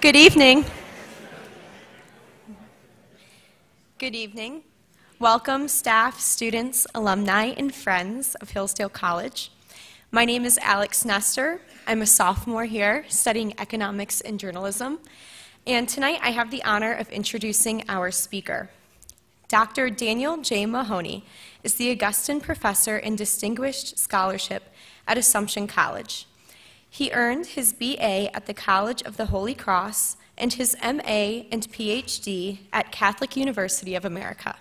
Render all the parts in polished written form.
Good evening. Good evening. Welcome, staff, students, alumni, and friends of Hillsdale College. My name is Aleksandr. I'm a sophomore here studying economics and journalism. And tonight I have the honor of introducing our speaker. Dr. Daniel J. Mahoney is the Augustine Professor in Distinguished Scholarship at Assumption College. He earned his B.A. at the College of the Holy Cross and his M.A. and Ph.D. at Catholic University of America.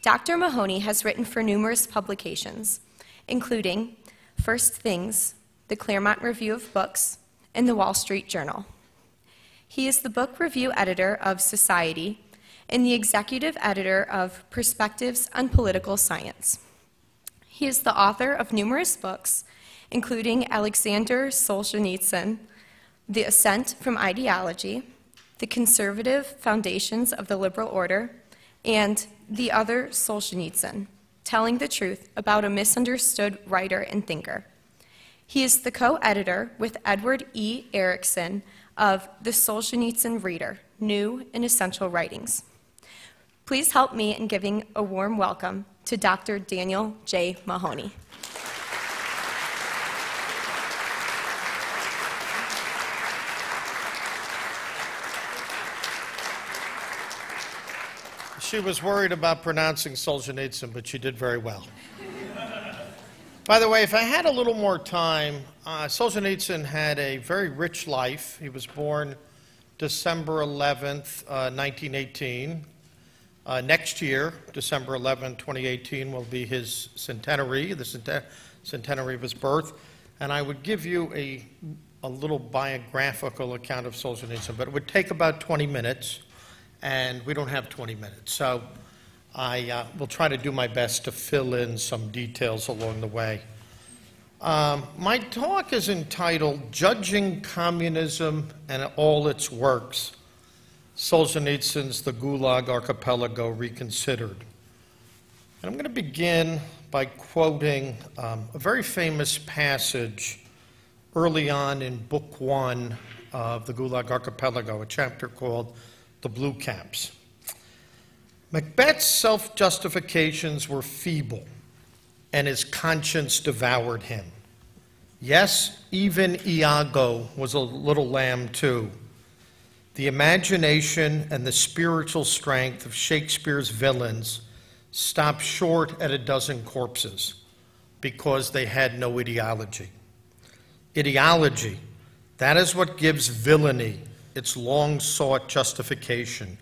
Dr. Mahoney has written for numerous publications, including First Things, the Claremont Review of Books, and the Wall Street Journal. He is the book review editor of Society and the executive editor of Perspectives on Political Science. He is the author of numerous books, including Aleksandr Solzhenitsyn, The Ascent from Ideology, The Conservative Foundations of the Liberal Order, and The Other Solzhenitsyn, Telling the Truth About a Misunderstood Writer and Thinker. He is the co-editor with Edward E. Erickson of The Solzhenitsyn Reader, New and Essential Writings. Please help me in giving a warm welcome to Dr. Daniel J. Mahoney. She was worried about pronouncing Solzhenitsyn, but she did very well. By the way, if I had a little more time, Solzhenitsyn had a very rich life. He was born December 11th, 1918. Next year, December 11, 2018, will be his centenary, the centenary of his birth. And I would give you a little biographical account of Solzhenitsyn, but it would take about 20 minutes. And we don't have 20 minutes. So I will try to do my best to fill in some details along the way. My talk is entitled Judging Communism and All Its Works, Solzhenitsyn's The Gulag Archipelago Reconsidered. And I'm going to begin by quoting a very famous passage early on in Book 1 of The Gulag Archipelago, a chapter called The Blue Caps. Macbeth's self-justifications were feeble, and his conscience devoured him. Yes, even Iago was a little lamb too. The imagination and the spiritual strength of Shakespeare's villains stopped short at a dozen corpses because they had no ideology. Ideology, that is what gives villainy its long-sought justification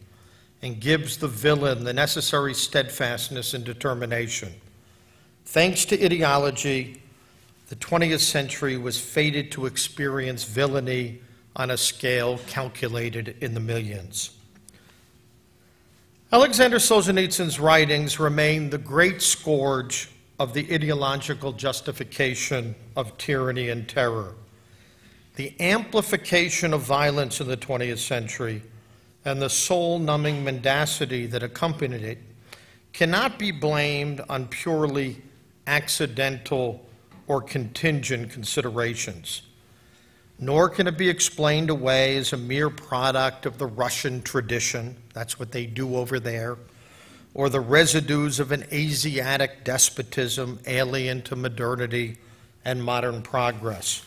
and gives the villain the necessary steadfastness and determination. Thanks to ideology, the 20th century was fated to experience villainy on a scale calculated in the millions. Aleksandr Solzhenitsyn's writings remain the great scourge of the ideological justification of tyranny and terror. The amplification of violence in the 20th century and the soul-numbing mendacity that accompanied it cannot be blamed on purely accidental or contingent considerations, nor can it be explained away as a mere product of the Russian tradition, that's what they do over there, or the residues of an Asiatic despotism alien to modernity and modern progress.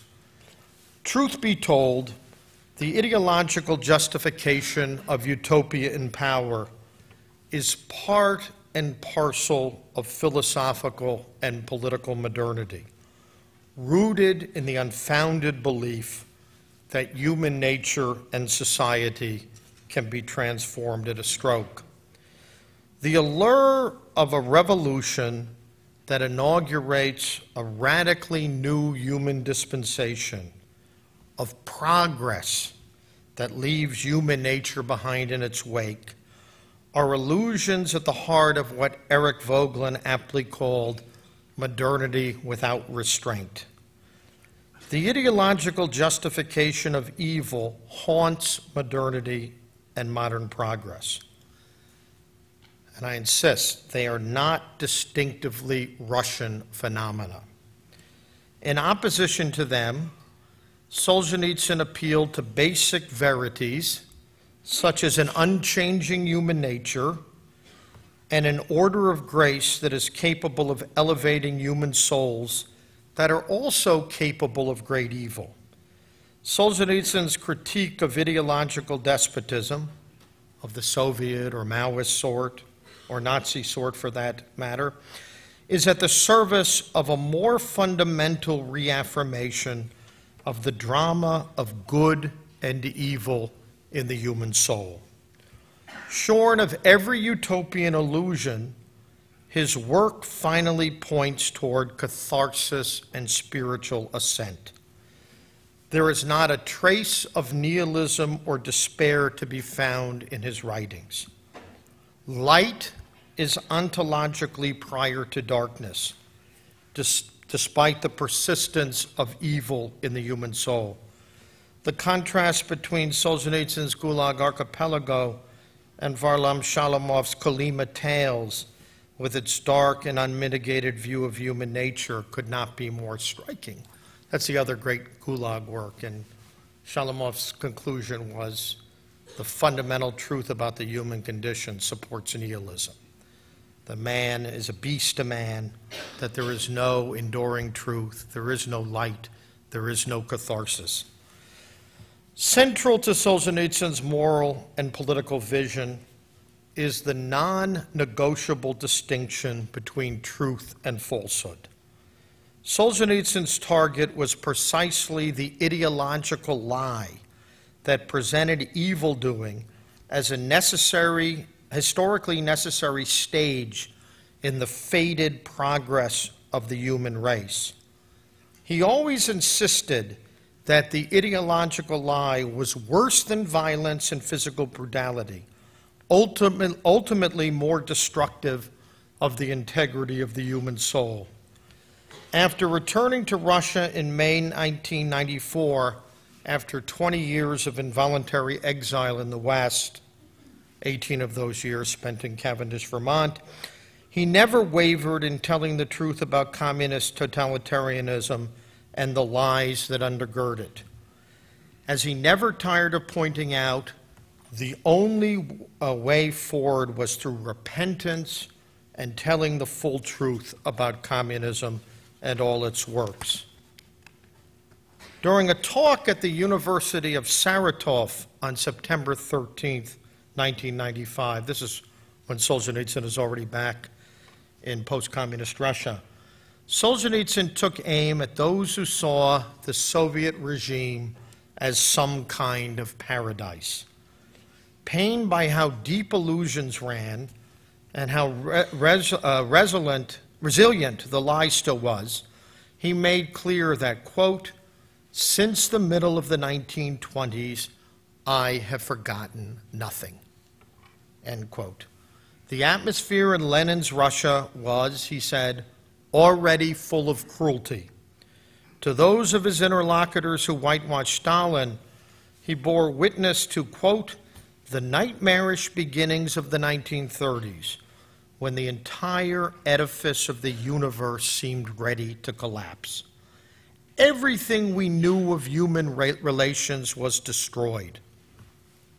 Truth be told, the ideological justification of utopia in power is part and parcel of philosophical and political modernity, rooted in the unfounded belief that human nature and society can be transformed at a stroke. The allure of a revolution that inaugurates a radically new human dispensation of progress that leaves human nature behind in its wake are illusions at the heart of what Eric Voegelin aptly called modernity without restraint. The ideological justification of evil haunts modernity and modern progress. And I insist, they are not distinctively Russian phenomena. In opposition to them, Solzhenitsyn appealed to basic verities, such as an unchanging human nature and an order of grace that is capable of elevating human souls that are also capable of great evil. Solzhenitsyn's critique of ideological despotism, of the Soviet or Maoist sort, or Nazi sort for that matter, is at the service of a more fundamental reaffirmation of the drama of good and evil in the human soul. Shorn of every utopian illusion, his work finally points toward catharsis and spiritual ascent. There is not a trace of nihilism or despair to be found in his writings. Light is ontologically prior to darkness, despite the persistence of evil in the human soul. The contrast between Solzhenitsyn's Gulag Archipelago and Varlam Shalamov's Kolyma Tales, with its dark and unmitigated view of human nature, could not be more striking. That's the other great Gulag work, and Shalamov's conclusion was the fundamental truth about the human condition supports nihilism. The man is a beast a man, that there is no enduring truth, there is no light, there is no catharsis. Central to Solzhenitsyn's moral and political vision is the non-negotiable distinction between truth and falsehood. Solzhenitsyn's target was precisely the ideological lie that presented evildoing as a necessary, historically necessary stage in the fated progress of the human race. He always insisted that the ideological lie was worse than violence and physical brutality, ultimately more destructive of the integrity of the human soul. After returning to Russia in May 1994, after 20 years of involuntary exile in the West, 18 of those years spent in Cavendish, Vermont, he never wavered in telling the truth about communist totalitarianism and the lies that undergird it. As he never tired of pointing out, the only way forward was through repentance and telling the full truth about communism and all its works. During a talk at the University of Saratov on September 13th, 1995, this is when Solzhenitsyn is already back in post-communist Russia, Solzhenitsyn took aim at those who saw the Soviet regime as some kind of paradise. Pained by how deep illusions ran and how resilient the lie still was, he made clear that, quote, "Since the middle of the 1920s, I have forgotten nothing," end quote. The atmosphere in Lenin's Russia was, he said, already full of cruelty. To those of his interlocutors who whitewashed Stalin, he bore witness to, quote, "the nightmarish beginnings of the 1930s, when the entire edifice of the universe seemed ready to collapse. Everything we knew of human relations was destroyed."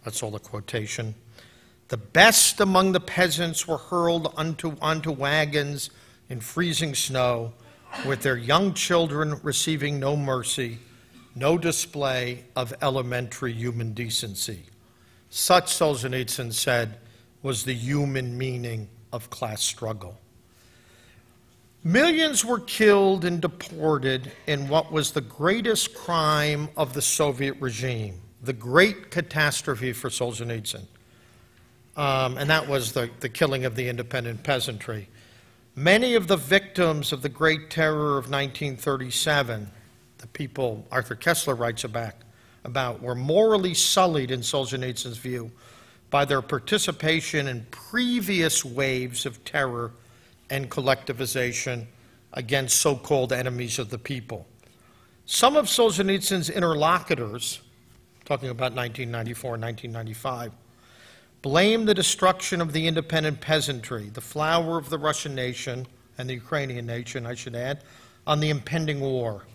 That's all a quotation. "The best among the peasants were hurled onto wagons in freezing snow, with their young children receiving no mercy, no display of elementary human decency." Such, Solzhenitsyn said, was the human meaning of class struggle. Millions were killed and deported in what was the greatest crime of the Soviet regime, the great catastrophe for Solzhenitsyn. And that was the killing of the independent peasantry. Many of the victims of the Great Terror of 1937, the people Arthur Koestler writes about, were morally sullied, in Solzhenitsyn's view, by their participation in previous waves of terror and collectivization against so-called enemies of the people. Some of Solzhenitsyn's interlocutors, talking about 1994 and 1995, blamed the destruction of the independent peasantry, the flower of the Russian nation and the Ukrainian nation, I should add, on the impending war.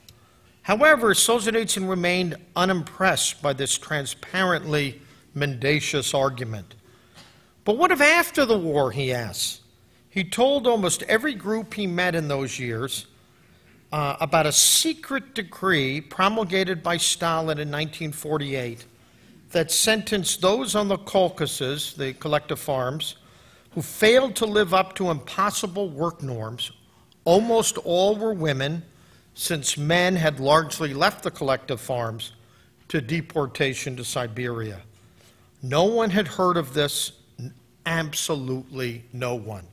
However, Solzhenitsyn remained unimpressed by this transparently mendacious argument. But what if after the war, he asks? He told almost every group he met in those years about a secret decree promulgated by Stalin in 1948 that sentenced those on the Caucasus, the collective farms, who failed to live up to impossible work norms. Almost all were women, since men had largely left the collective farms, to deportation to Siberia. No one had heard of this, absolutely no one.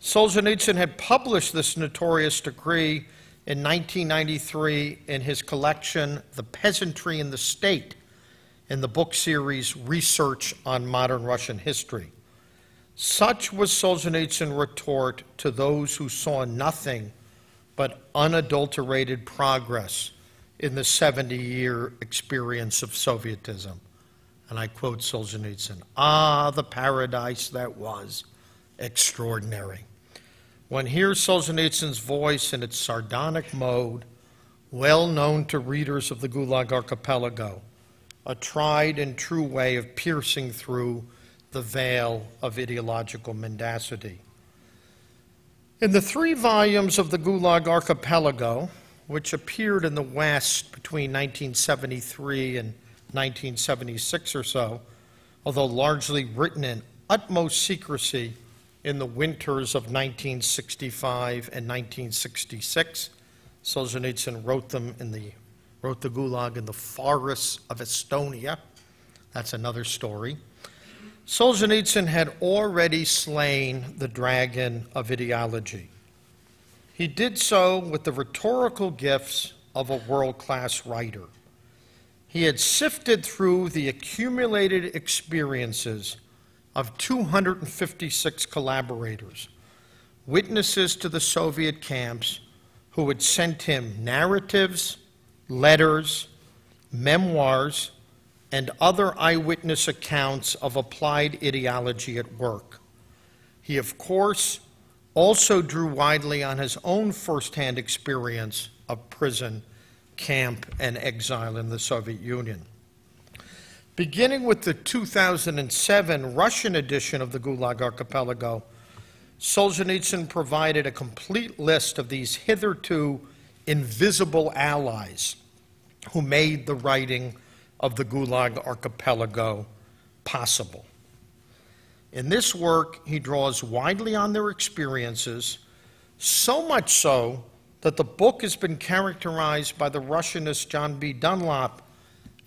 Solzhenitsyn had published this notorious decree in 1993 in his collection, The Peasantry and the State, in the book series Research on Modern Russian History. Such was Solzhenitsyn's retort to those who saw nothing but unadulterated progress in the 70-year experience of Sovietism. And I quote Solzhenitsyn, "Ah, the paradise that was extraordinary." One hears Solzhenitsyn's voice in its sardonic mode, well known to readers of the Gulag Archipelago, a tried and true way of piercing through the veil of ideological mendacity. In the 3 volumes of the Gulag Archipelago, which appeared in the West between 1973 and 1976 or so, although largely written in utmost secrecy in the winters of 1965 and 1966, Solzhenitsyn wrote the Gulag in the forests of Estonia. That's another story. Solzhenitsyn had already slain the dragon of ideology. He did so with the rhetorical gifts of a world-class writer. He had sifted through the accumulated experiences of 256 collaborators, witnesses to the Soviet camps who had sent him narratives, letters, memoirs, and other eyewitness accounts of applied ideology at work. He, of course, also drew widely on his own firsthand experience of prison, camp, and exile in the Soviet Union. Beginning with the 2007 Russian edition of the Gulag Archipelago, Solzhenitsyn provided a complete list of these hitherto invisible allies who made the writing of the Gulag Archipelago possible. In this work, he draws widely on their experiences, so much so that the book has been characterized by the Russianist John B. Dunlop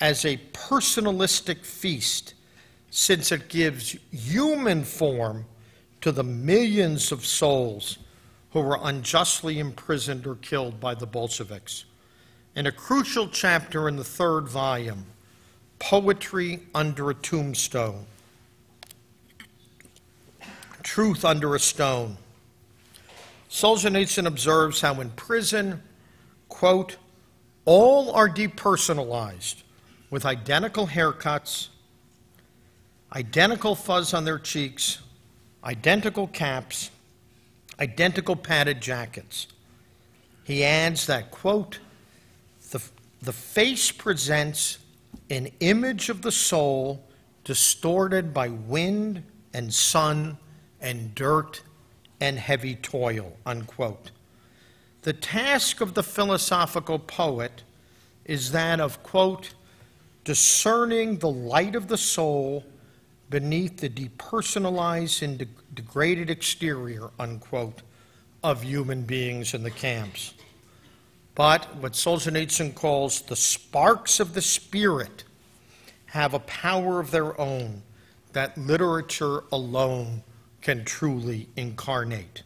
as a personalistic feast, since it gives human form to the millions of souls who were unjustly imprisoned or killed by the Bolsheviks. In a crucial chapter in the 3rd volume, Poetry Under a Tombstone, Truth Under a Stone, Solzhenitsyn observes how in prison, quote, all are depersonalized with identical haircuts, identical fuzz on their cheeks, identical caps, identical padded jackets. He adds that, quote, the face presents an image of the soul distorted by wind and sun and dirt and heavy toil, unquote. The task of the philosophical poet is that of, quote, discerning the light of the soul beneath the depersonalized and degraded exterior, unquote, of human beings in the camps. But what Solzhenitsyn calls the sparks of the spirit have a power of their own that literature alone can truly incarnate.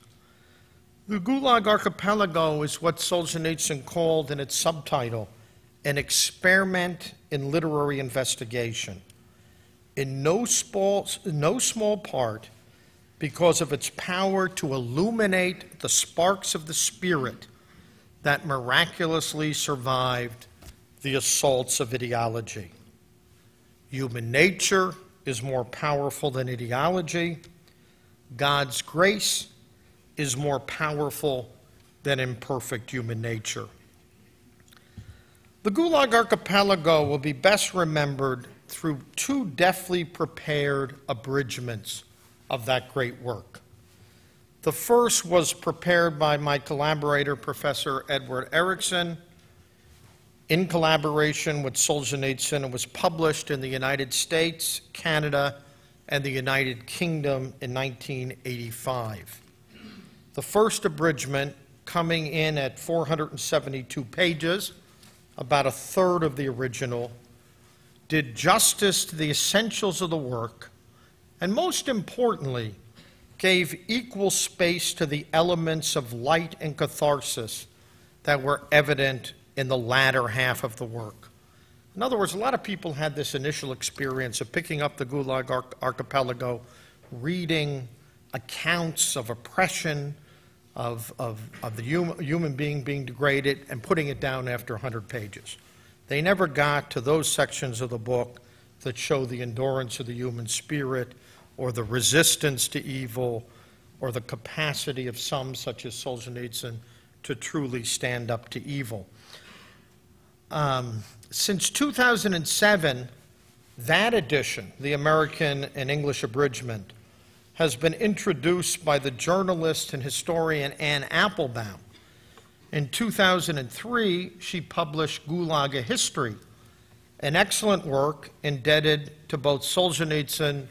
The Gulag Archipelago is what Solzhenitsyn called in its subtitle an experiment in literary investigation, in no small part because of its power to illuminate the sparks of the spirit that miraculously survived the assaults of ideology. Human nature is more powerful than ideology. God's grace is more powerful than imperfect human nature. The Gulag Archipelago will be best remembered through two deftly prepared abridgments of that great work. The first was prepared by my collaborator, Professor Edward Erickson, in collaboration with Solzhenitsyn, and was published in the United States, Canada, and the United Kingdom in 1985. The first abridgment, coming in at 472 pages, about a third of the original, did justice to the essentials of the work, and most importantly, gave equal space to the elements of light and catharsis that were evident in the latter half of the work. In other words, a lot of people had this initial experience of picking up the Gulag Archipelago, reading accounts of oppression, of the human being degraded, and putting it down after 100 pages. They never got to those sections of the book that show the endurance of the human spirit, or the resistance to evil, or the capacity of some, such as Solzhenitsyn, to truly stand up to evil. Since 2007, that edition, the American and English abridgment, has been introduced by the journalist and historian Anne Applebaum. In 2003, she published Gulag: A History, an excellent work indebted to both Solzhenitsyn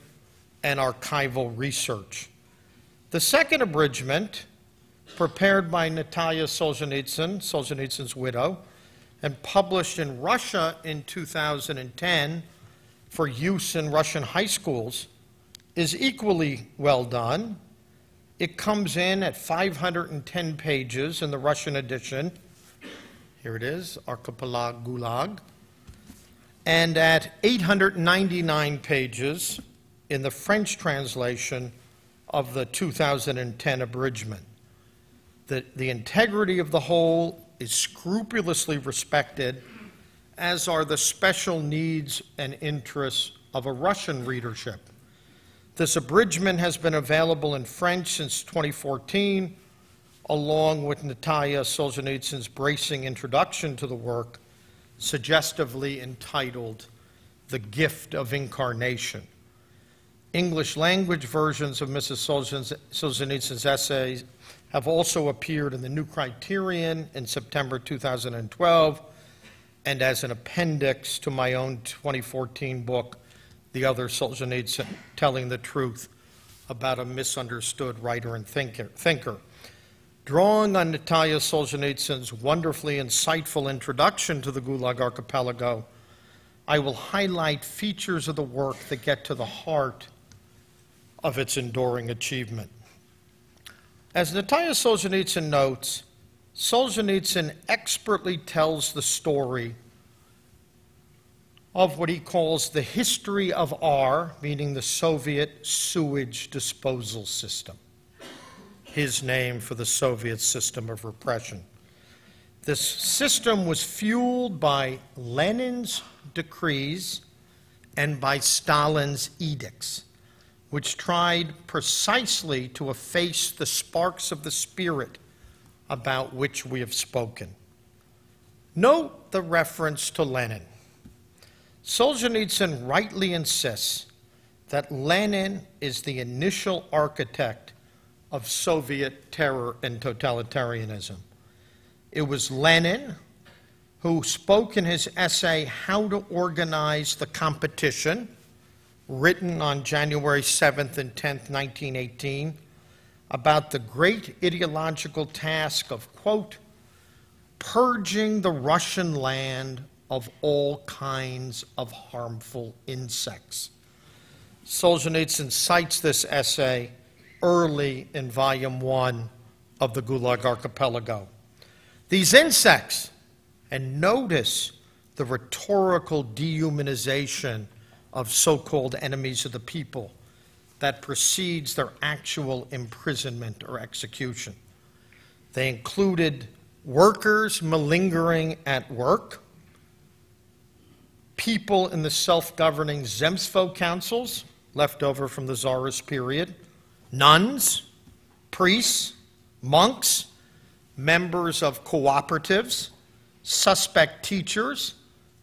and archival research. The second abridgment, prepared by Natalia Solzhenitsyn, Solzhenitsyn's widow, and published in Russia in 2010 for use in Russian high schools, is equally well done. It comes in at 510 pages in the Russian edition. Here it is, Archipelago Gulag. And at 899 pages in the French translation of the 2010 abridgment. The integrity of the whole is scrupulously respected, as are the special needs and interests of a Russian readership. This abridgment has been available in French since 2014, along with Natalia Solzhenitsyn's bracing introduction to the work, suggestively entitled The Gift of Incarnation. English language versions of Mrs. Solzhenitsyn's essays have also appeared in the New Criterion in September 2012, and as an appendix to my own 2014 book, The Other Solzhenitsyn, Telling the Truth About a Misunderstood Writer and Thinker. Drawing on Natalia Solzhenitsyn's wonderfully insightful introduction to the Gulag Archipelago, I will highlight features of the work that get to the heart of its enduring achievement. As Natalia Solzhenitsyn notes, Solzhenitsyn expertly tells the story of what he calls the history of R, meaning the Soviet sewage disposal system, his name for the Soviet system of repression. This system was fueled by Lenin's decrees and by Stalin's edicts, which tried precisely to efface the sparks of the spirit about which we have spoken. Note the reference to Lenin. Solzhenitsyn rightly insists that Lenin is the initial architect of Soviet terror and totalitarianism. It was Lenin who spoke in his essay, How to Organize the Competition, written on January 7th and 10th, 1918, about the great ideological task of, quote, purging the Russian land of all kinds of harmful insects. Solzhenitsyn cites this essay early in Volume 1 of the Gulag Archipelago. These insects, and notice the rhetorical dehumanization of so-called enemies of the people that precedes their actual imprisonment or execution. They included workers malingering at work, people in the self-governing Zemstvo councils, left over from the Tsarist period, nuns, priests, monks, members of cooperatives, suspect teachers,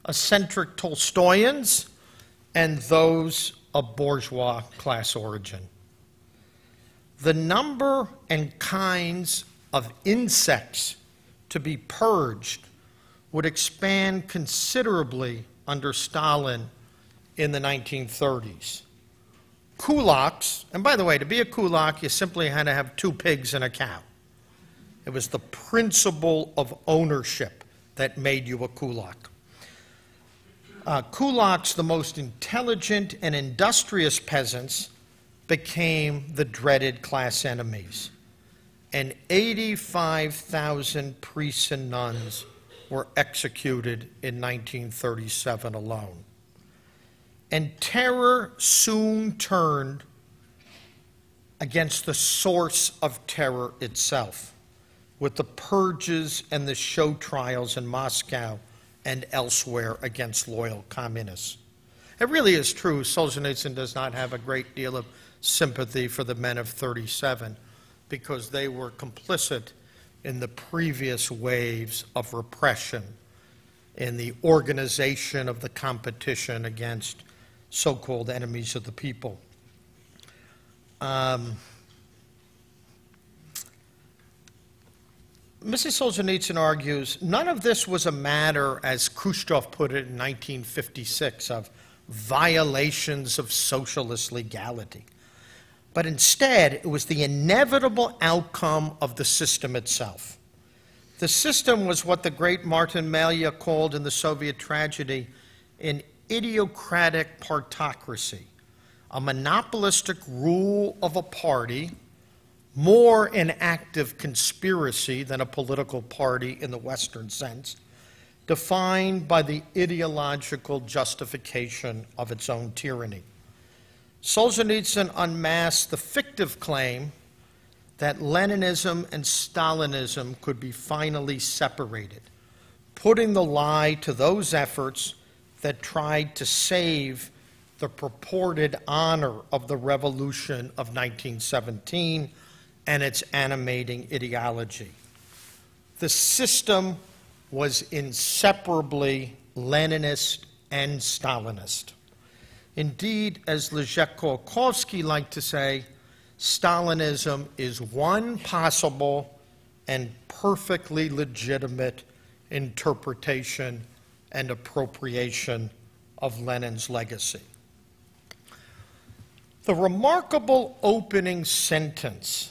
eccentric Tolstoyans, and those of bourgeois class origin. The number and kinds of insects to be purged would expand considerably under Stalin in the 1930s. Kulaks, and by the way, to be a kulak, you simply had to have 2 pigs and a cow. It was the principle of ownership that made you a kulak. Kulaks, the most intelligent and industrious peasants, became the dreaded class enemies. And 85,000 priests and nuns were executed in 1937 alone. And terror soon turned against the source of terror itself, with the purges and the show trials in Moscow and elsewhere against loyal communists. It really is true, Solzhenitsyn does not have a great deal of sympathy for the men of 37 because they were complicit in the previous waves of repression, in the organization of the competition against so-called enemies of the people. Mrs. Solzhenitsyn argues, none of this was a matter, as Khrushchev put it in 1956, of violations of socialist legality. But instead, it was the inevitable outcome of the system itself. The system was what the great Martin Malya called in the Soviet tragedy an idiocratic partocracy, a monopolistic rule of a party, more an active conspiracy than a political party in the Western sense, defined by the ideological justification of its own tyranny. Solzhenitsyn unmasked the fictive claim that Leninism and Stalinism could be finally separated, putting the lie to those efforts that tried to save the purported honor of the revolution of 1917 and its animating ideology. The system was inseparably Leninist and Stalinist. Indeed, as Leszek Kolakowski liked to say, Stalinism is one possible and perfectly legitimate interpretation and appropriation of Lenin's legacy. The remarkable opening sentence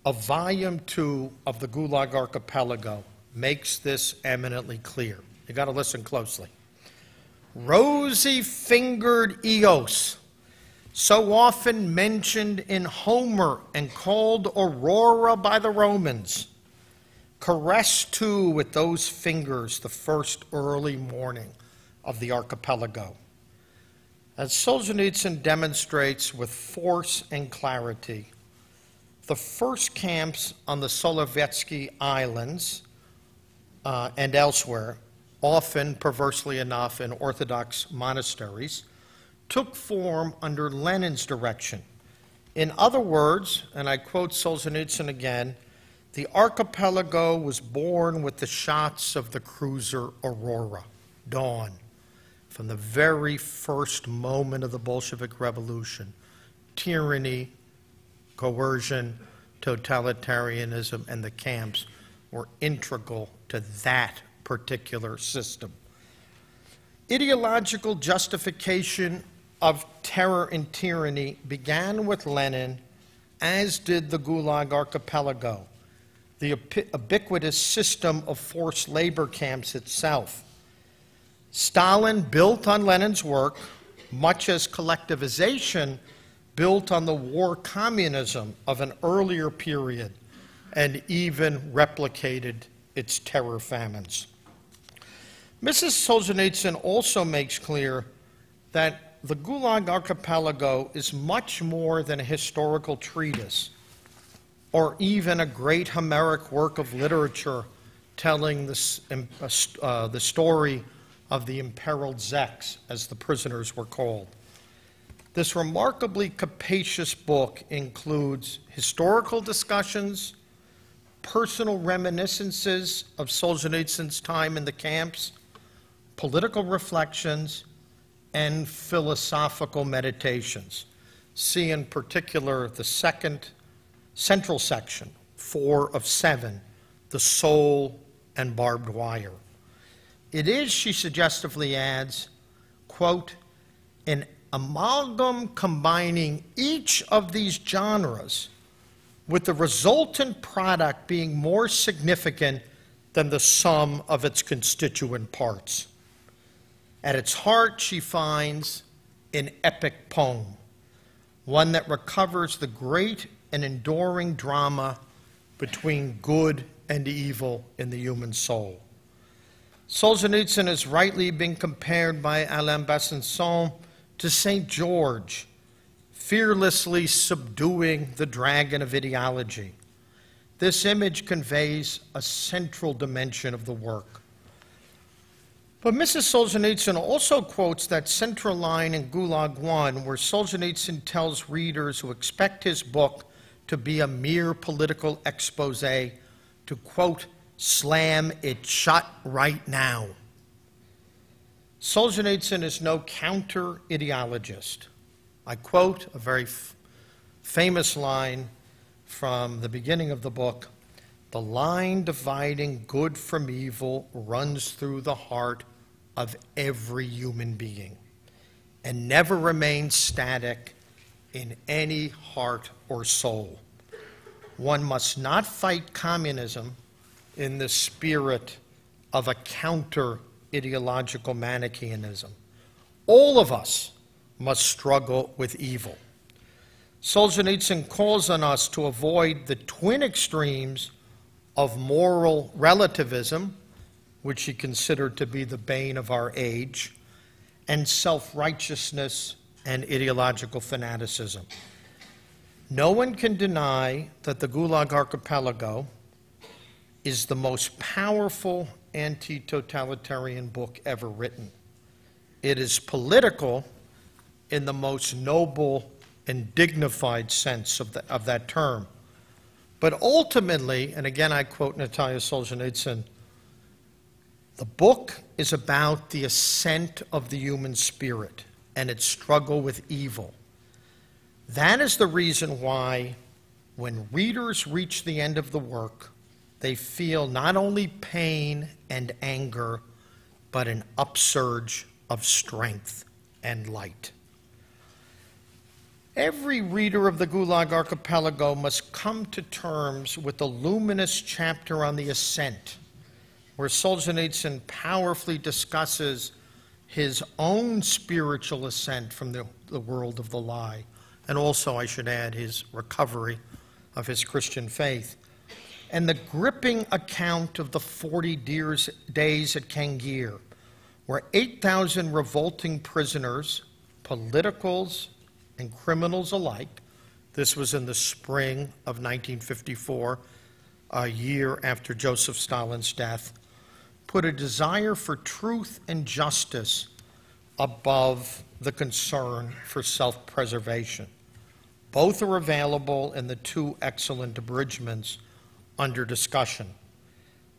of Volume 2 of the Gulag Archipelago makes this eminently clear. You got to listen closely. Rosy-fingered Eos, so often mentioned in Homer and called Aurora by the Romans, caressed too with those fingers the first early morning of the archipelago. As Solzhenitsyn demonstrates with force and clarity, the first camps on the Solovetsky Islands and elsewhere, often, perversely enough, in Orthodox monasteries, took form under Lenin's direction. In other words, and I quote Solzhenitsyn again, the archipelago was born with the shots of the cruiser Aurora, Dawn, from the very first moment of the Bolshevik Revolution. Tyranny, coercion, totalitarianism, and the camps were integral to that particular system. Ideological justification of terror and tyranny began with Lenin, as did the Gulag Archipelago, the ubiquitous system of forced labor camps itself. Stalin built on Lenin's work, much as collectivization built on the war communism of an earlier period, and even replicated its terror famines. Mrs. Solzhenitsyn also makes clear that the Gulag Archipelago is much more than a historical treatise or even a great Homeric work of literature telling the story of the imperiled Czechs, as the prisoners were called. This remarkably capacious book includes historical discussions, personal reminiscences of Solzhenitsyn's time in the camps, political reflections, and philosophical meditations. See in particular the second central section, 4 of 7, The Soul and Barbed Wire. It is, she suggestively adds, quote, an amalgam combining each of these genres with the resultant product being more significant than the sum of its constituent parts. At its heart, she finds an epic poem, one that recovers the great and enduring drama between good and evil in the human soul. Solzhenitsyn has rightly been compared by Alain Besançon to St. George, fearlessly subduing the dragon of ideology. This image conveys a central dimension of the work. But Mrs. Solzhenitsyn also quotes that central line in Gulag I, where Solzhenitsyn tells readers who expect his book to be a mere political expose to, quote, slam it shut right now. Solzhenitsyn is no counter-ideologist. I quote a very famous line from the beginning of the book: the line dividing good from evil runs through the heart of every human being and never remains static in any heart or soul. One must not fight communism in the spirit of a counter-ideological Manichaeanism. All of us must struggle with evil. Solzhenitsyn calls on us to avoid the twin extremes of moral relativism, which he considered to be the bane of our age, and self-righteousness and ideological fanaticism. No one can deny that the Gulag Archipelago is the most powerful anti-totalitarian book ever written. It is political in the most noble and dignified sense of that term. But ultimately, and again I quote Natalia Solzhenitsyn, the book is about the ascent of the human spirit and its struggle with evil. That is the reason why when readers reach the end of the work, they feel not only pain and anger, but an upsurge of strength and light. Every reader of the Gulag Archipelago must come to terms with the luminous chapter on the Ascent, where Solzhenitsyn powerfully discusses his own spiritual ascent from the world of the lie, and also, I should add, his recovery of his Christian faith, and the gripping account of the 40 days at Kangir, where 8,000 revolting prisoners, politicals and criminals alike, this was in the spring of 1954, a year after Joseph Stalin's death, put a desire for truth and justice above the concern for self-preservation. Both are available in the 2 excellent abridgments under discussion.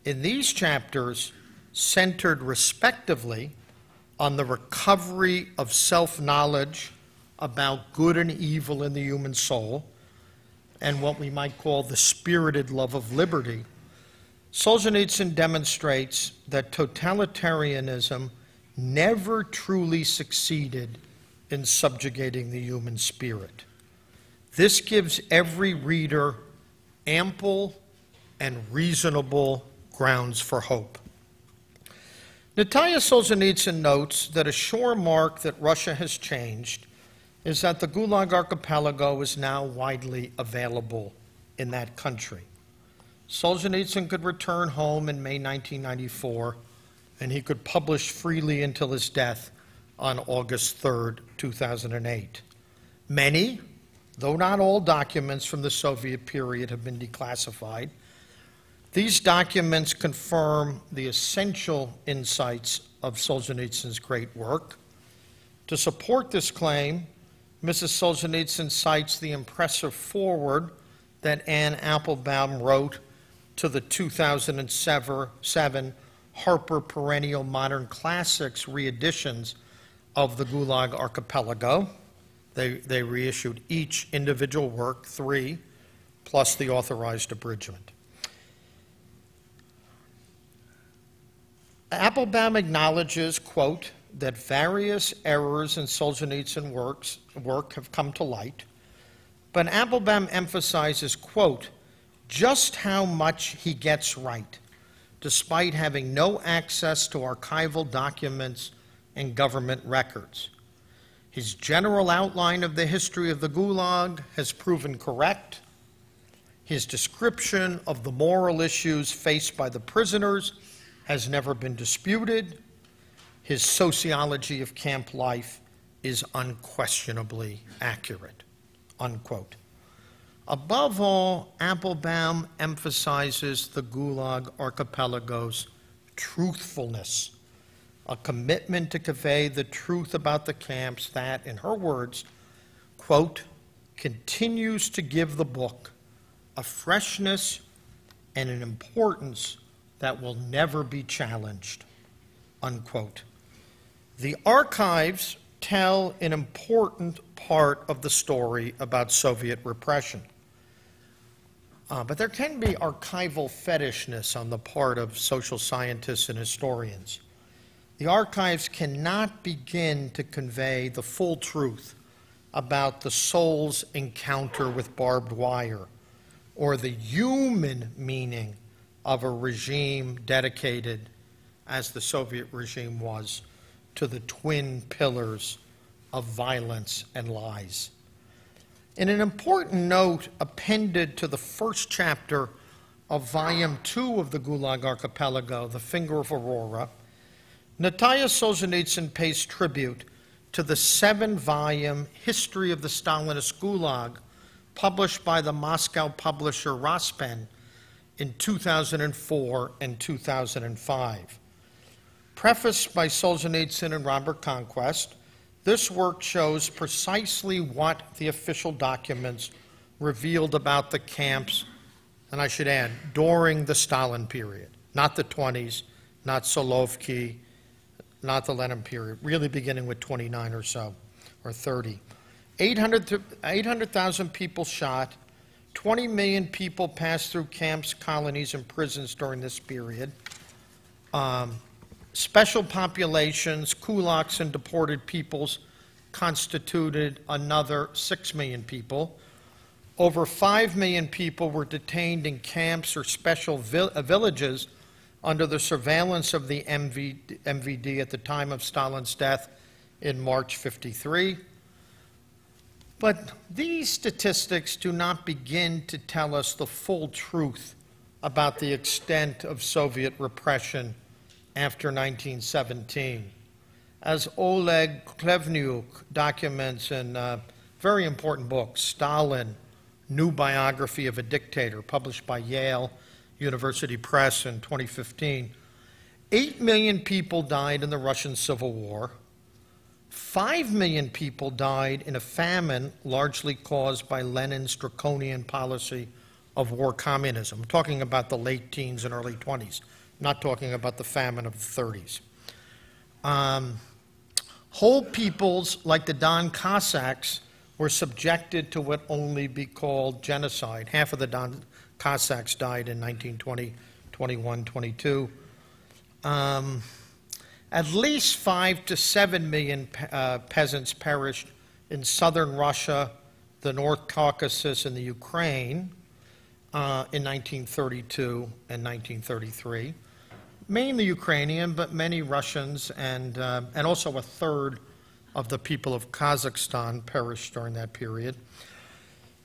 In these chapters, centered respectively on the recovery of self-knowledge about good and evil in the human soul, and what we might call the spirited love of liberty, Solzhenitsyn demonstrates that totalitarianism never truly succeeded in subjugating the human spirit. This gives every reader ample and reasonable grounds for hope. Natalia Solzhenitsyn notes that a sure mark that Russia has changed is that the Gulag Archipelago is now widely available in that country. Solzhenitsyn could return home in May 1994, and he could publish freely until his death on August 3rd, 2008. Many, though not all, documents from the Soviet period have been declassified. These documents confirm the essential insights of Solzhenitsyn's great work. To support this claim, Mrs. Solzhenitsyn cites the impressive foreword that Anne Applebaum wrote to the 2007 Harper Perennial Modern Classics reeditions of the Gulag Archipelago. They reissued each individual work, 3, plus the authorized abridgment. Applebaum acknowledges, quote, that various errors in Solzhenitsyn work have come to light, but Applebaum emphasizes, quote, just how much he gets right, despite having no access to archival documents and government records. His general outline of the history of the Gulag has proven correct. His description of the moral issues faced by the prisoners has never been disputed. His sociology of camp life is unquestionably accurate, unquote. Above all, Applebaum emphasizes the Gulag Archipelago's truthfulness, a commitment to convey the truth about the camps that, in her words, quote, continues to give the book a freshness and an importance that will never be challenged, unquote. The archives tell an important part of the story about Soviet repression. But there can be archival fetishness on the part of social scientists and historians. The archives cannot begin to convey the full truth about the soul's encounter with barbed wire or the human meaning of a regime dedicated, as the Soviet regime was, to the twin pillars of violence and lies. In an important note appended to the first chapter of Volume 2 of the Gulag Archipelago, The Finger of Aurora, Natalia Solzhenitsyn pays tribute to the 7-volume History of the Stalinist Gulag published by the Moscow publisher Raspen in 2004 and 2005. Prefaced by Solzhenitsyn and Robert Conquest, this work shows precisely what the official documents revealed about the camps, and I should add, during the Stalin period, not the 20s, not Solovki, not the Lenin period, really beginning with 29 or so, or 30. 800,000 people shot, 20 million people passed through camps, colonies, and prisons during this period. Special populations, kulaks, and deported peoples constituted another 6 million people. Over 5 million people were detained in camps or special villages under the surveillance of the MVD at the time of Stalin's death in March '53. But these statistics do not begin to tell us the full truth about the extent of Soviet repression after 1917. As Oleg Klevniuk documents in a very important book, Stalin, New Biography of a Dictator, published by Yale University Press in 2015, 8 million people died in the Russian Civil War. 5 million people died in a famine largely caused by Lenin's draconian policy of war communism. I'm talking about the late teens and early 20s, not talking about the famine of the 30s. Whole peoples like the Don Cossacks were subjected to what only be called genocide. Half of the Don Cossacks died in 1920, 21, 22. At least 5 to 7 million peasants perished in southern Russia, the North Caucasus, and the Ukraine in 1932 and 1933. Mainly Ukrainian, but many Russians, and also a third of the people of Kazakhstan perished during that period.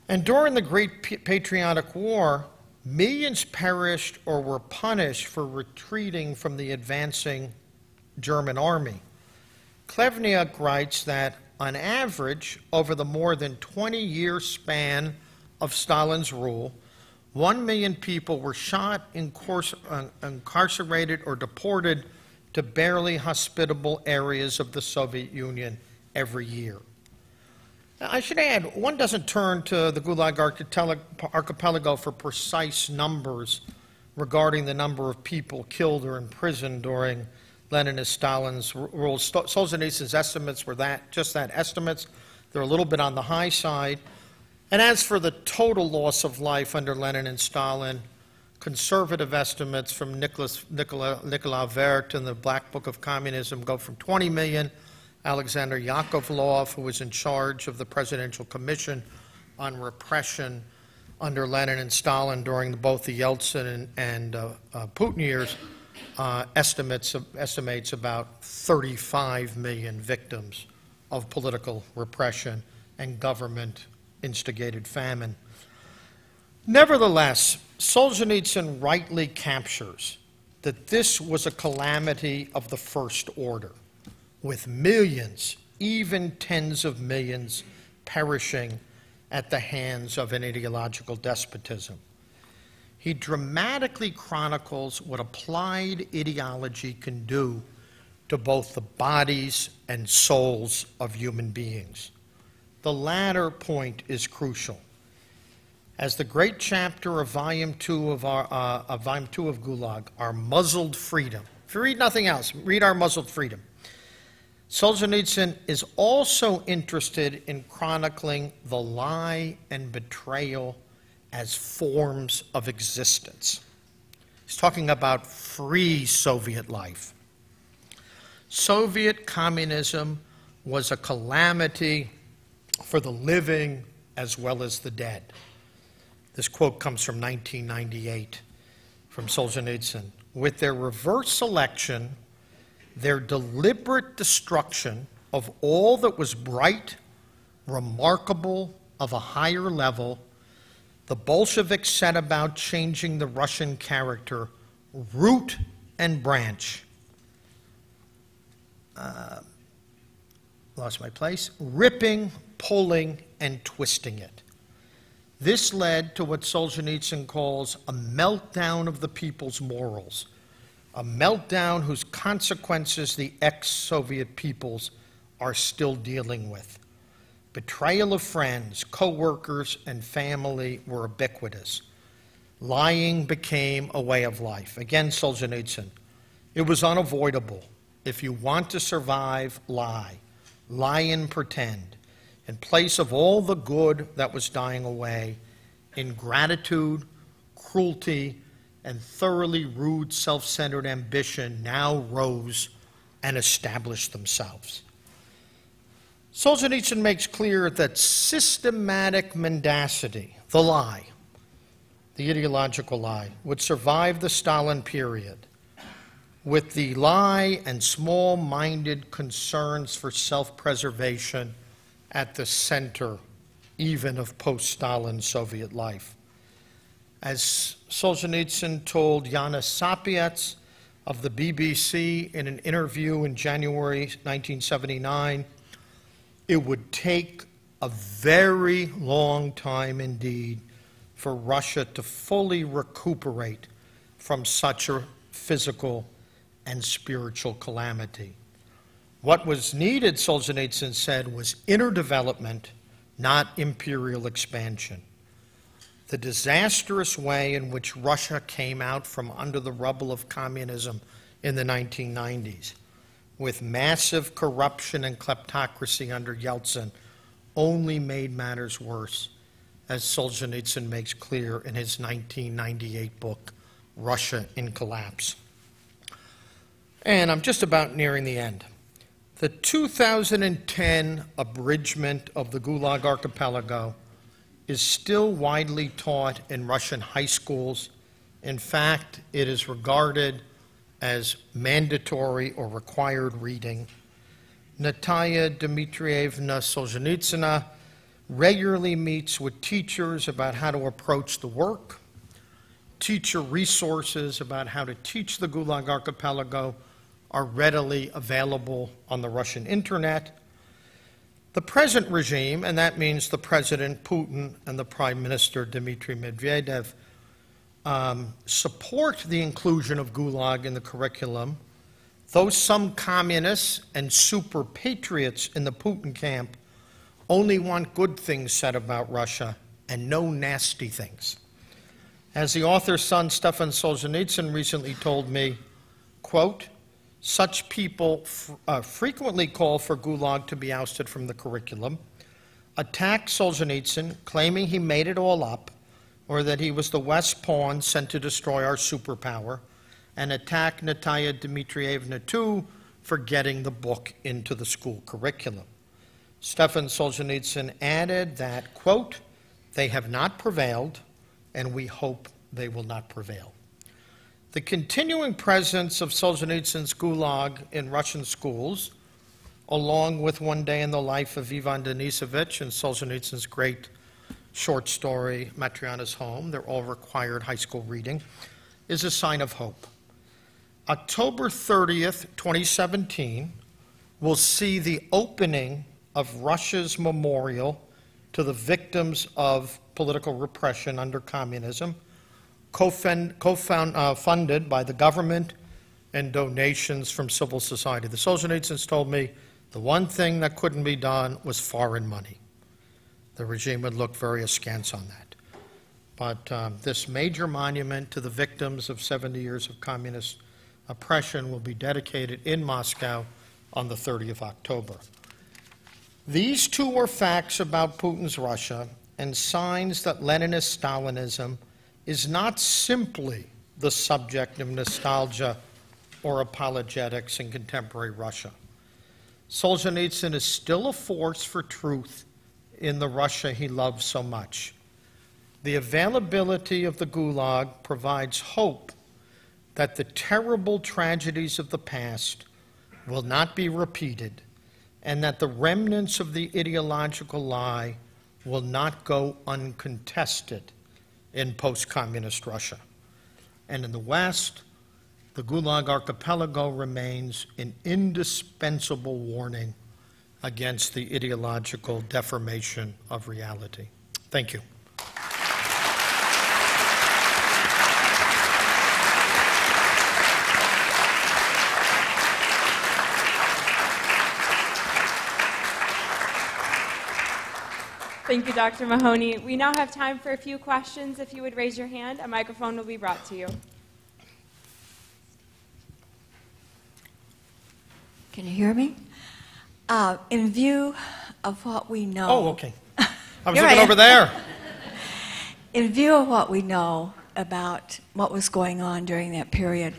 And during the Great Patriotic War, millions perished or were punished for retreating from the advancing German army. Klevniuk writes that, on average, over the more than 20-year span of Stalin's rule, 1 million people were shot, incarcerated, or deported to barely hospitable areas of the Soviet Union every year. I should add, one doesn't turn to the Gulag Archipelago for precise numbers regarding the number of people killed or imprisoned during Lenin and Stalin's rule. Solzhenitsyn's estimates were just that, estimates. They're a little bit on the high side. And as for the total loss of life under Lenin and Stalin, conservative estimates from Nicholas Vert in the Black Book of Communism go from 20 million. Aleksandr Yakovlov, who was in charge of the Presidential Commission on Repression under Lenin and Stalin during both the Yeltsin and Putin years, estimates about 35 million victims of political repression and government-instigated famine. Nevertheless, Solzhenitsyn rightly captures that this was a calamity of the first order, with millions, even tens of millions, perishing at the hands of an ideological despotism. He dramatically chronicles what applied ideology can do to both the bodies and souls of human beings. The latter point is crucial. As the great chapter of Volume 2 of Gulag, Our Muzzled Freedom. If you read nothing else, read Our Muzzled Freedom. Solzhenitsyn is also interested in chronicling the lie and betrayal as forms of existence. He's talking about free Soviet life. Soviet communism was a calamity for the living as well as the dead. This quote comes from 1998 from Solzhenitsyn. With their reverse selection, their deliberate destruction of all that was bright, remarkable, of a higher level, the Bolsheviks set about changing the Russian character, root and branch. Lost my place. Ripping, pulling, and twisting it. This led to what Solzhenitsyn calls a meltdown of the people's morals, a meltdown whose consequences the ex-Soviet peoples are still dealing with. Betrayal of friends, co-workers, and family were ubiquitous. Lying became a way of life. Again, Solzhenitsyn, it was unavoidable. If you want to survive, lie. Lie and pretend. In place of all the good that was dying away, ingratitude, cruelty, and thoroughly rude self-centered ambition now rose and established themselves. Solzhenitsyn makes clear that systematic mendacity, the lie, the ideological lie, would survive the Stalin period, with the lie and small-minded concerns for self-preservation at the center even of post-Stalin Soviet life. As Solzhenitsyn told Yanis Sapiets of the BBC in an interview in January 1979, it would take a very long time indeed for Russia to fully recuperate from such a physical and spiritual calamity. What was needed, Solzhenitsyn said, was inner development, not imperial expansion. The disastrous way in which Russia came out from under the rubble of communism in the 1990s, with massive corruption and kleptocracy under Yeltsin, only made matters worse, as Solzhenitsyn makes clear in his 1998 book, Russia in Collapse. And I'm just about nearing the end. The 2010 abridgment of the Gulag Archipelago is still widely taught in Russian high schools. In fact, it is regarded as mandatory or required reading. Natalia Dmitrievna Solzhenitsyn regularly meets with teachers about how to approach the work. Teacher resources about how to teach the Gulag Archipelago are readily available on the Russian internet. The present regime, and that means the President Putin and the Prime Minister Dmitry Medvedev, support the inclusion of Gulag in the curriculum, though some communists and super patriots in the Putin camp only want good things said about Russia and no nasty things. As the author's son, Stefan Solzhenitsyn, recently told me, quote, such people frequently call for Gulag to be ousted from the curriculum, attack Solzhenitsyn, claiming he made it all up, or that he was the West pawn sent to destroy our superpower, and attack Natalia Dmitrievna, too, for getting the book into the school curriculum. Stefan Solzhenitsyn added that, quote, they have not prevailed, and we hope they will not prevail. The continuing presence of Solzhenitsyn's Gulag in Russian schools, along with One Day in the Life of Ivan Denisovich and Solzhenitsyn's great short story, Matryona's Home, they're all required high school reading, is a sign of hope. October 30th, 2017, will see the opening of Russia's memorial to the victims of political repression under communism, funded by the government and donations from civil society. The Solzhenitsyns told me the one thing that couldn't be done was foreign money. The regime would look very askance on that. But this major monument to the victims of 70 years of communist oppression will be dedicated in Moscow on the 30th of October. These two are facts about Putin's Russia and signs that Leninist Stalinism is not simply the subject of nostalgia or apologetics in contemporary Russia. Solzhenitsyn is still a force for truth in the Russia he loves so much. The availability of the Gulag provides hope that the terrible tragedies of the past will not be repeated, and that the remnants of the ideological lie will not go uncontested in post-communist Russia. And in the West, the Gulag Archipelago remains an indispensable warning against the ideological deformation of reality. Thank you. Thank you, Dr. Mahoney. We now have time for a few questions. If you would raise your hand, a microphone will be brought to you. Can you hear me? In view of what we know... Oh, okay. I was looking over there. In view of what we know about what was going on during that period,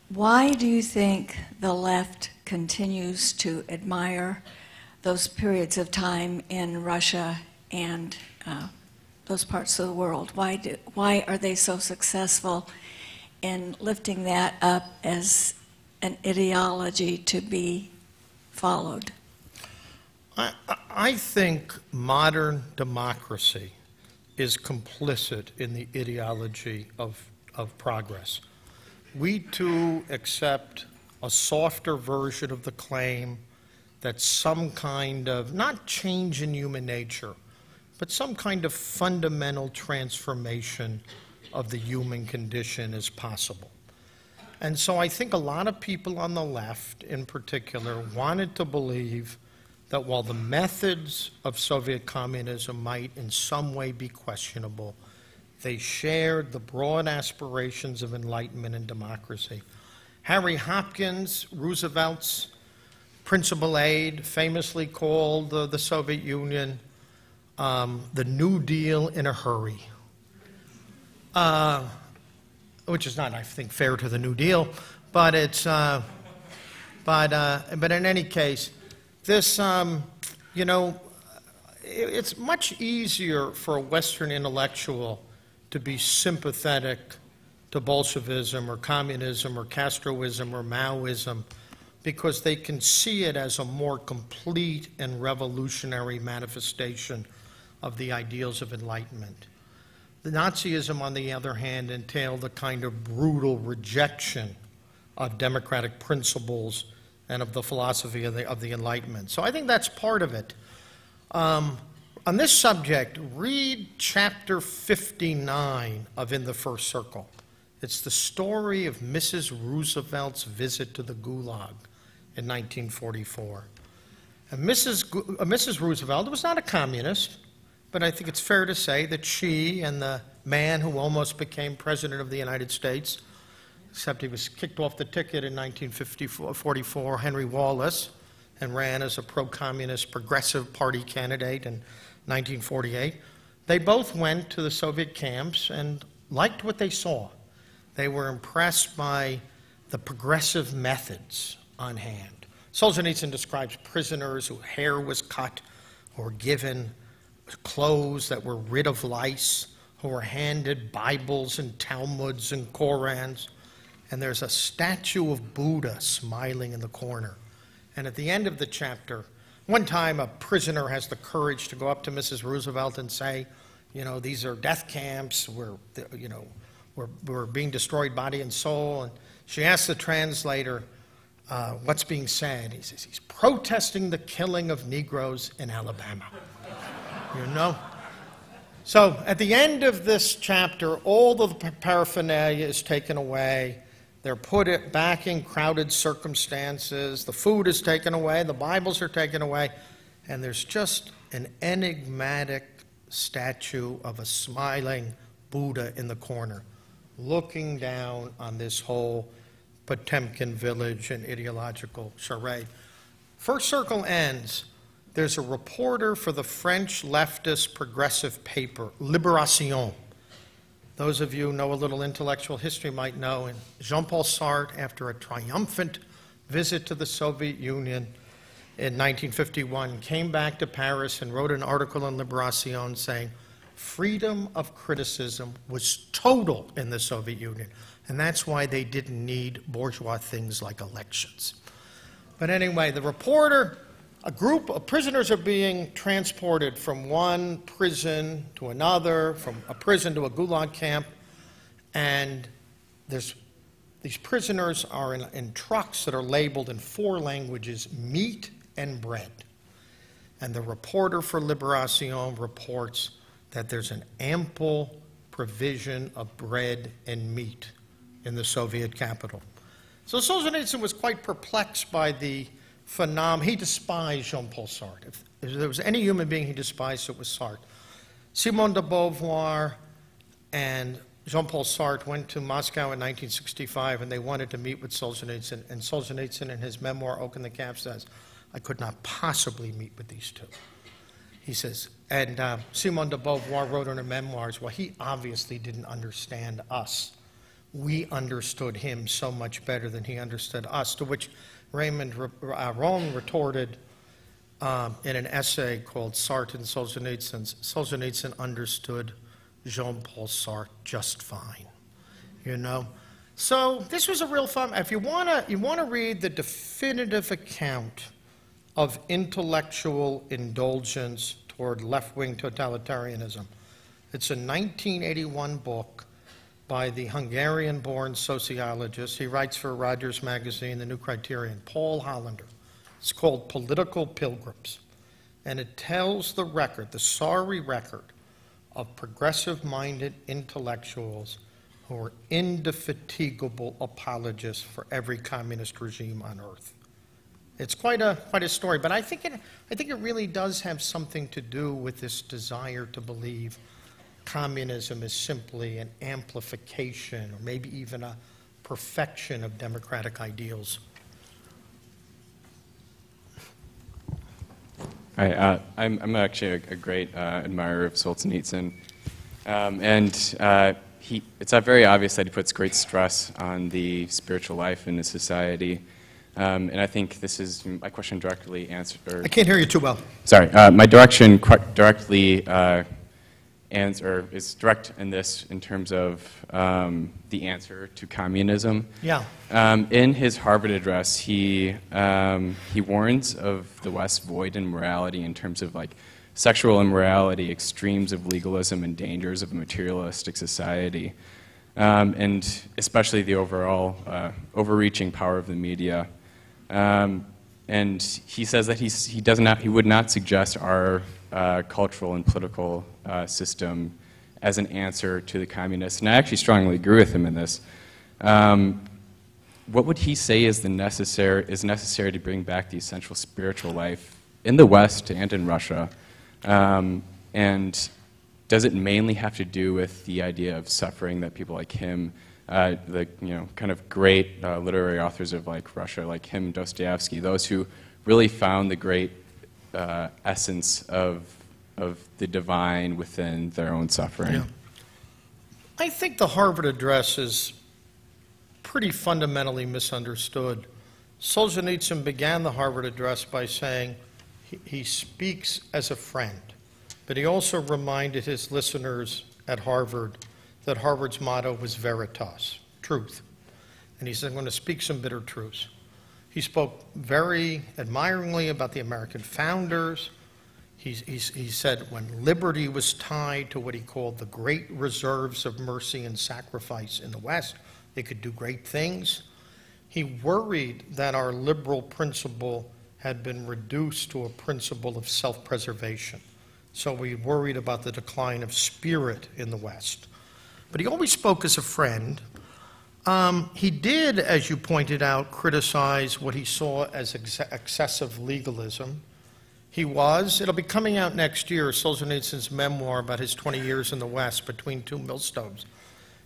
why do you think the left continues to admire those periods of time in Russia and those parts of the world? Why are they so successful in lifting that up as an ideology to be followed? I think modern democracy is complicit in the ideology of progress. We too accept a softer version of the claim that some kind of, not change in human nature, but some kind of fundamental transformation of the human condition is possible. And so I think a lot of people on the left, in particular, wanted to believe that while the methods of Soviet communism might in some way be questionable, they shared the broad aspirations of enlightenment and democracy. Harry Hopkins, Roosevelt's principal aide, famously called the Soviet Union the New Deal in a hurry, which is not, I think, fair to the New Deal, but it's, but in any case, this, you know, it's much easier for a Western intellectual to be sympathetic to Bolshevism or communism or Castroism or Maoism, because they can see it as a more complete and revolutionary manifestation of the ideals of enlightenment. The Nazism, on the other hand, entailed a kind of brutal rejection of democratic principles and of the philosophy of the Enlightenment. So I think that's part of it. On this subject, read chapter 59 of In the First Circle. It's the story of Mrs. Roosevelt's visit to the Gulag in 1944. And Mrs. Roosevelt was not a communist, but I think it's fair to say that she and the man who almost became president of the United States, except he was kicked off the ticket in 1944, Henry Wallace, and ran as a pro-communist Progressive Party candidate in 1948. They both went to the Soviet camps and liked what they saw. They were impressed by the progressive methods on hand. Solzhenitsyn describes prisoners whose hair was cut, who were given clothes that were rid of lice, who were handed Bibles and Talmuds and Korans. And there's a statue of Buddha smiling in the corner. And at the end of the chapter, one time a prisoner has the courage to go up to Mrs. Roosevelt and say, you know, these are death camps, we're being destroyed body and soul. And she asks the translator what's being said. He says, he's protesting the killing of Negroes in Alabama. You know? So at the end of this chapter, all the paraphernalia is taken away. They're put back in crowded circumstances. The food is taken away. The Bibles are taken away. And there's just an enigmatic statue of a smiling Buddha in the corner, looking down on this whole Potemkin village and ideological charade. First circle ends. There's a reporter for the French leftist progressive paper, Libération. Those of you who know a little intellectual history might know, and Jean-Paul Sartre, after a triumphant visit to the Soviet Union in 1951, came back to Paris and wrote an article in Libération saying, freedom of criticism was total in the Soviet Union, and that's why they didn't need bourgeois things like elections. But anyway, the reporter, a group of prisoners are being transported from one prison to another, from a prison to a Gulag camp, and these prisoners are in trucks that are labeled in 4 languages, meat and bread. And the reporter for Libération reports that there's an ample provision of bread and meat in the Soviet capital. So Solzhenitsyn was quite perplexed by the phenomenon. He despised Jean-Paul Sartre. If there was any human being he despised, it was Sartre. Simone de Beauvoir and Jean-Paul Sartre went to Moscow in 1965, and they wanted to meet with Solzhenitsyn. And Solzhenitsyn, in his memoir, Oak in the Cave, says, I could not possibly meet with these two. He says, and Simone de Beauvoir wrote in her memoirs, well, he obviously didn't understand us. We understood him so much better than he understood us, to which Raymond Ron retorted in an essay called Sartre and Solzhenitsyn. Solzhenitsyn understood Jean-Paul Sartre just fine, you know. So this was a real fun. If you wanna read the definitive account of intellectual indulgence toward left-wing totalitarianism, it's a 1981 book by the Hungarian-born sociologist. He writes for Rogers Magazine, The New Criterion, Paul Hollander. It's called Political Pilgrims. And it tells the record, the sorry record, of progressive-minded intellectuals who are indefatigable apologists for every communist regime on earth. It's quite a story, but I think it really does have something to do with this desire to believe communism is simply an amplification or maybe even a perfection of democratic ideals. Hi, I'm actually a great admirer of Solzhenitsyn, it's very obvious that he puts great stress on the spiritual life in his society, and I think this is my question directly answered. I can't hear you too well. Sorry, my direction directly answer is direct in this in terms of the answer to communism. Yeah. In his Harvard address, he warns of the West's void in morality in terms of like sexual immorality, extremes of legalism, and dangers of a materialistic society, and especially the overall overreaching power of the media. And he says that he would not suggest our cultural and political system as an answer to the communists, and I actually strongly agree with him in this. What would he say is necessary to bring back the essential spiritual life in the West and in Russia? And does it mainly have to do with the idea of suffering that people like him, the kind of great literary authors of like Russia, like him, Dostoevsky, those who really found the great essence of the divine within their own suffering? Yeah. I think the Harvard Address is pretty fundamentally misunderstood. Solzhenitsyn began the Harvard Address by saying he speaks as a friend, but he also reminded his listeners at Harvard that Harvard's motto was veritas, truth. And he said, I'm going to speak some bitter truths. He spoke very admiringly about the American founders. He said when liberty was tied to what he called the great reserves of mercy and sacrifice in the West, they could do great things. He worried that our liberal principle had been reduced to a principle of self-preservation. So we worried about the decline of spirit in the West. But he always spoke as a friend. He did, as you pointed out, criticize what he saw as excessive legalism. It'll be coming out next year, Solzhenitsyn's memoir about his 20 years in the West between two millstones.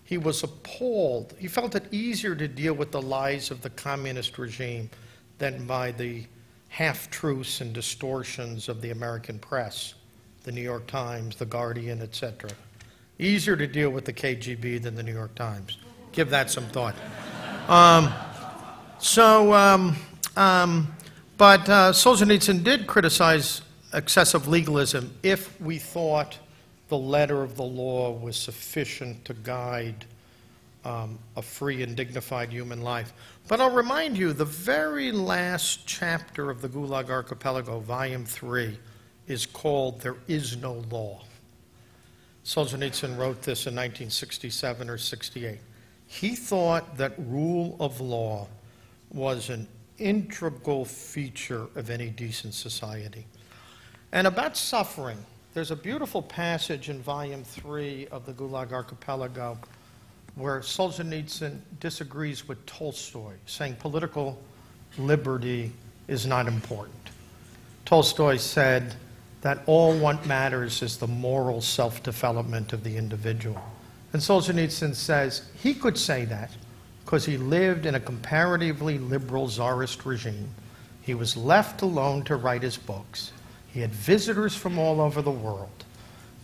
He was appalled. He felt it easier to deal with the lies of the communist regime than by the half-truths and distortions of the American press, the New York Times, the Guardian, etc. Easier to deal with the KGB than the New York Times. Give that some thought. But Solzhenitsyn did criticize excessive legalism if we thought the letter of the law was sufficient to guide a free and dignified human life. But I'll remind you, the very last chapter of the Gulag Archipelago, Volume 3, is called There Is No Law. Solzhenitsyn wrote this in 1967 or 68. He thought that rule of law was an integral feature of any decent society. And about suffering, there's a beautiful passage in Volume 3 of the Gulag Archipelago where Solzhenitsyn disagrees with Tolstoy, saying political liberty is not important. Tolstoy said that all what matters is the moral self-development of the individual. And Solzhenitsyn says he could say that because he lived in a comparatively liberal czarist regime. He was left alone to write his books. He had visitors from all over the world.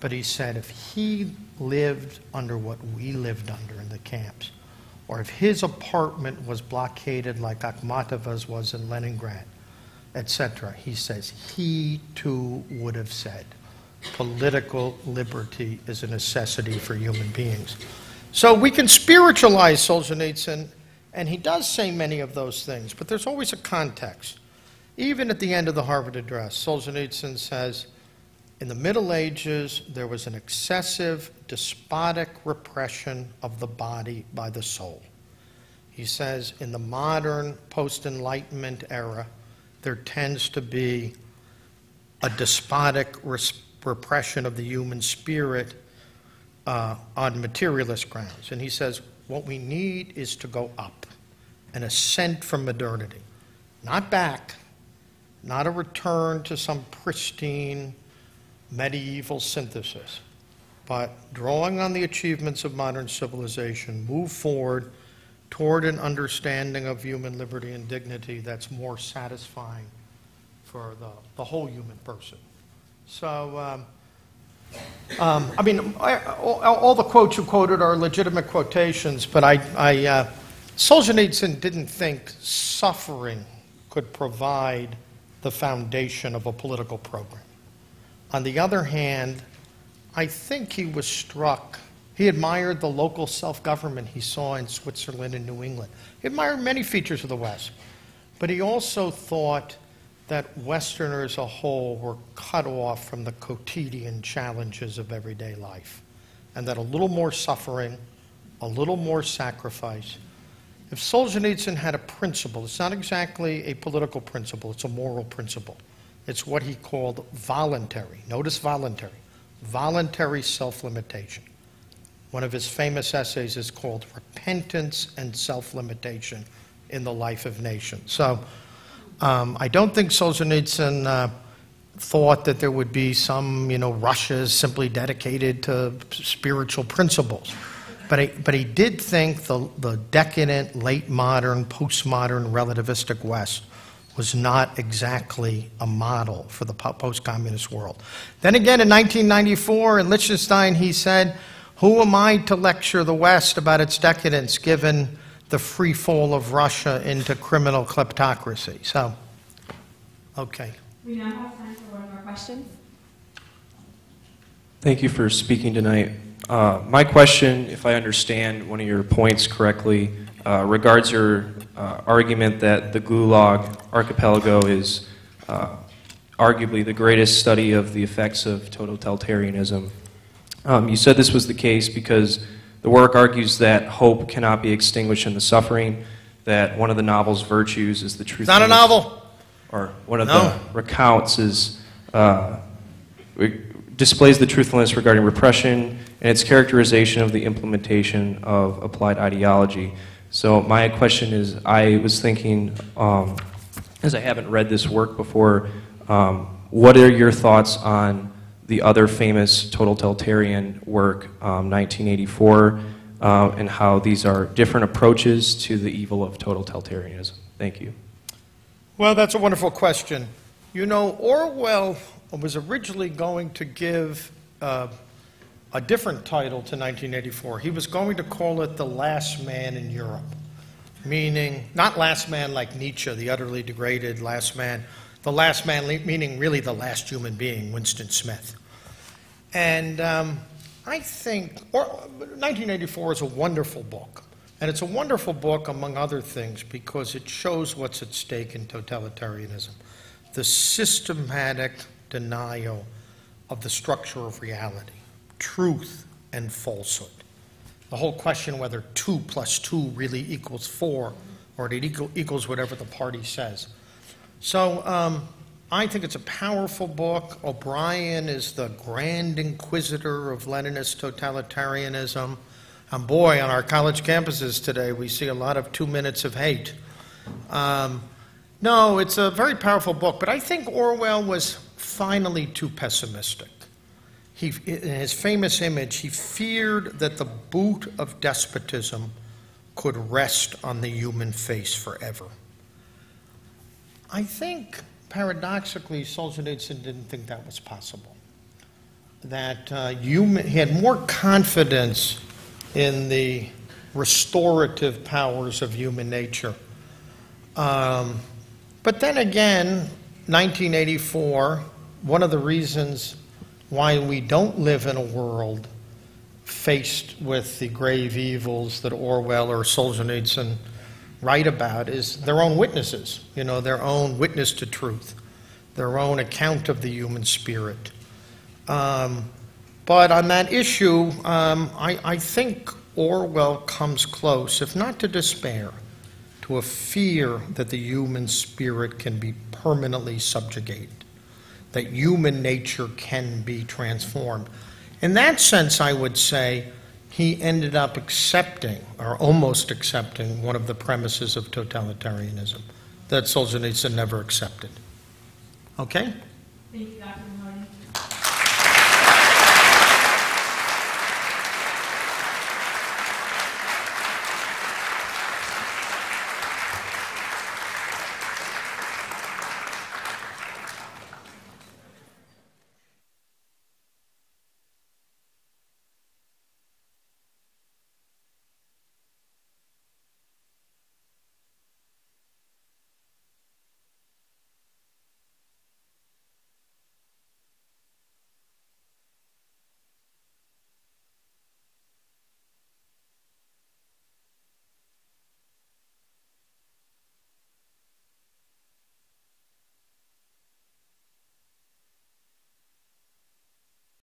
But he said if he lived under what we lived under in the camps, or if his apartment was blockaded like Akhmatova's was in Leningrad, etc., he says he too would have said political liberty is a necessity for human beings. So we can spiritualize Solzhenitsyn, and he does say many of those things, but there's always a context. Even at the end of the Harvard Address, Solzhenitsyn says, in the Middle Ages, there was an excessive, despotic repression of the body by the soul. He says, in the modern post-Enlightenment era, there tends to be a despotic repression of the human spirit on materialist grounds. And he says, what we need is to go up, an ascent from modernity. Not back, not a return to some pristine medieval synthesis, but drawing on the achievements of modern civilization, move forward toward an understanding of human liberty and dignity that's more satisfying for the whole human person. So, I mean, all the quotes you quoted are legitimate quotations, but Solzhenitsyn didn't think suffering could provide the foundation of a political program. On the other hand, I think he was struck. He admired the local self-government he saw in Switzerland and New England. He admired many features of the West. But he also thought that Westerners as a whole were cut off from the quotidian challenges of everyday life, and that a little more suffering, a little more sacrifice. If Solzhenitsyn had a principle, it's not exactly a political principle, it's a moral principle. It's what he called voluntary, notice voluntary self-limitation. One of his famous essays is called Repentance and Self-Limitation in the Life of Nations. So I don't think Solzhenitsyn thought that there would be some, Russia simply dedicated to spiritual principles. But he did think the decadent, late modern, postmodern, relativistic West was not exactly a model for the post-communist world. Then again, in 1994, in Liechtenstein, he said, "Who am I to lecture the West about its decadence, given the free fall of Russia into criminal kleptocracy?" So, okay. We now have time for one more question. Thank you for speaking tonight. My question, if I understand one of your points correctly, regards your argument that the Gulag Archipelago is arguably the greatest study of the effects of totalitarianism. You said this was the case because the work argues that hope cannot be extinguished in the suffering, that one of the novel's virtues is the truth. It's not a novel. Or one of the recounts is displays the truthfulness regarding repression and its characterization of the implementation of applied ideology. So my question is, I was thinking, as I haven't read this work before, what are your thoughts on the other famous totalitarian work, 1984, and how these are different approaches to the evil of totalitarianism? Thank you. Well, that's a wonderful question. Orwell was originally going to give a different title to 1984. He was going to call it The Last Man in Europe, meaning, not last man like Nietzsche, the utterly degraded last man, the last man meaning really the last human being, Winston Smith. And I think 1984 is a wonderful book. And it's a wonderful book, among other things, because it shows what's at stake in totalitarianism. The systematic denial of the structure of reality, truth and falsehood. The whole question whether 2 + 2 really equals 4, or it equals whatever the party says. So I think it's a powerful book. O'Brien is the grand inquisitor of Leninist totalitarianism. And boy, on our college campuses today, we see a lot of 2 minutes of hate. No, it's a very powerful book, but I think Orwell was finally too pessimistic. In his famous image, he feared that the boot of despotism could rest on the human face forever. I think, paradoxically, Solzhenitsyn didn't think that was possible. That he had more confidence in the restorative powers of human nature. But then again, 1984, one of the reasons why we don't live in a world faced with the grave evils that Orwell or Solzhenitsyn write about is their own witnesses, their own witness to truth, their own account of the human spirit. But on that issue, I think Orwell comes close, if not to despair, to a fear that the human spirit can be permanently subjugated, that human nature can be transformed. In that sense, I would say he ended up accepting, or almost accepting, one of the premises of totalitarianism that Solzhenitsyn never accepted. Okay? Thank you, Dr.